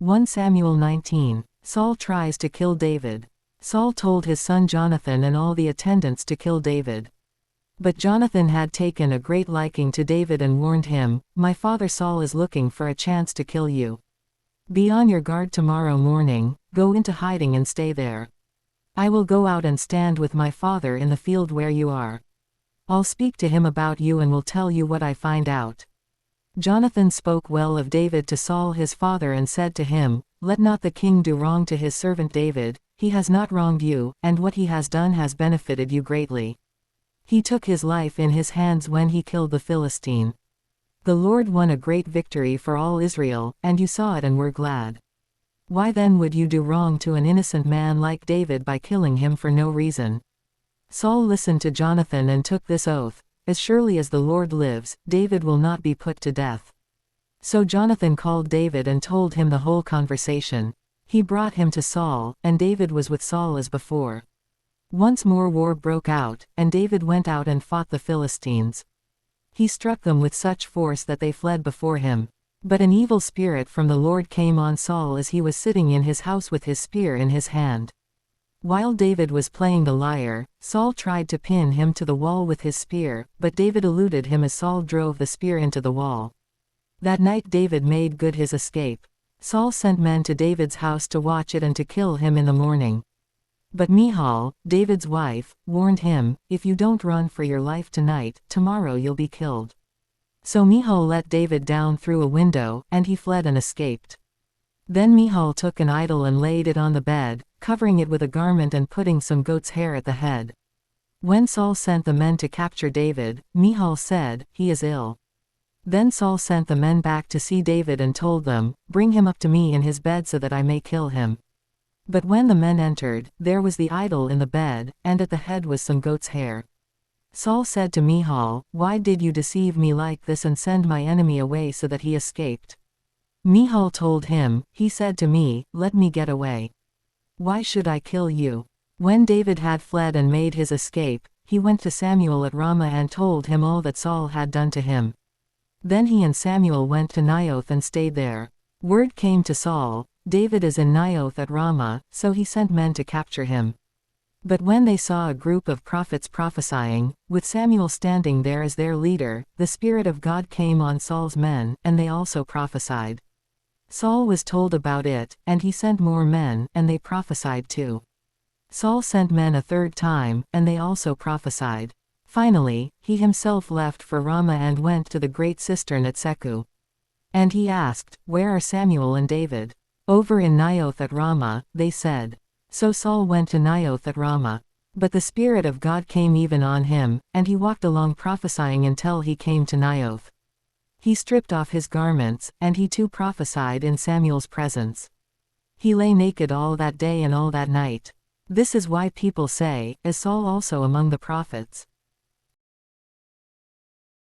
1 Samuel 19. Saul tries to kill David. Saul told his son Jonathan and all the attendants to kill David. But Jonathan had taken a great liking to David and warned him, "My father Saul is looking for a chance to kill you. Be on your guard tomorrow morning, go into hiding and stay there. I will go out and stand with my father in the field where you are. I'll speak to him about you and will tell you what I find out." Jonathan spoke well of David to Saul his father and said to him, "Let not the king do wrong to his servant David, he has not wronged you, and what he has done has benefited you greatly. He took his life in his hands when he killed the Philistine. The Lord won a great victory for all Israel, and you saw it and were glad. Why then would you do wrong to an innocent man like David by killing him for no reason?" Saul listened to Jonathan and took this oath, "As surely as the Lord lives, David will not be put to death." So Jonathan called David and told him the whole conversation. He brought him to Saul, and David was with Saul as before. Once more war broke out, and David went out and fought the Philistines. He struck them with such force that they fled before him. But an evil spirit from the Lord came on Saul as he was sitting in his house with his spear in his hand. While David was playing the lyre, Saul tried to pin him to the wall with his spear, but David eluded him as Saul drove the spear into the wall. That night David made good his escape. Saul sent men to David's house to watch it and to kill him in the morning. But Michal, David's wife, warned him, "If you don't run for your life tonight, tomorrow you'll be killed." So Michal let David down through a window, and he fled and escaped. Then Michal took an idol and laid it on the bed, covering it with a garment and putting some goat's hair at the head. When Saul sent the men to capture David, Michal said, "He is ill." Then Saul sent the men back to see David and told them, "Bring him up to me in his bed so that I may kill him." But when the men entered, there was the idol in the bed, and at the head was some goat's hair. Saul said to Michal, "Why did you deceive me like this and send my enemy away so that he escaped?" Michal told him, "He said to me, 'Let me get away. Why should I kill you?'" When David had fled and made his escape, he went to Samuel at Ramah and told him all that Saul had done to him. Then he and Samuel went to Naioth and stayed there. Word came to Saul, "David is in Naioth at Ramah," so he sent men to capture him. But when they saw a group of prophets prophesying, with Samuel standing there as their leader, the Spirit of God came on Saul's men, and they also prophesied. Saul was told about it, and he sent more men, and they prophesied too. Saul sent men a third time, and they also prophesied. Finally, he himself left for Ramah and went to the great cistern at Seku. And he asked, "Where are Samuel and David?" "Over in Naioth at Ramah," they said. So Saul went to Naioth at Ramah. But the Spirit of God came even on him, and he walked along prophesying until he came to Naioth. He stripped off his garments, and he too prophesied in Samuel's presence. He lay naked all that day and all that night. This is why people say, "Is Saul also among the prophets?"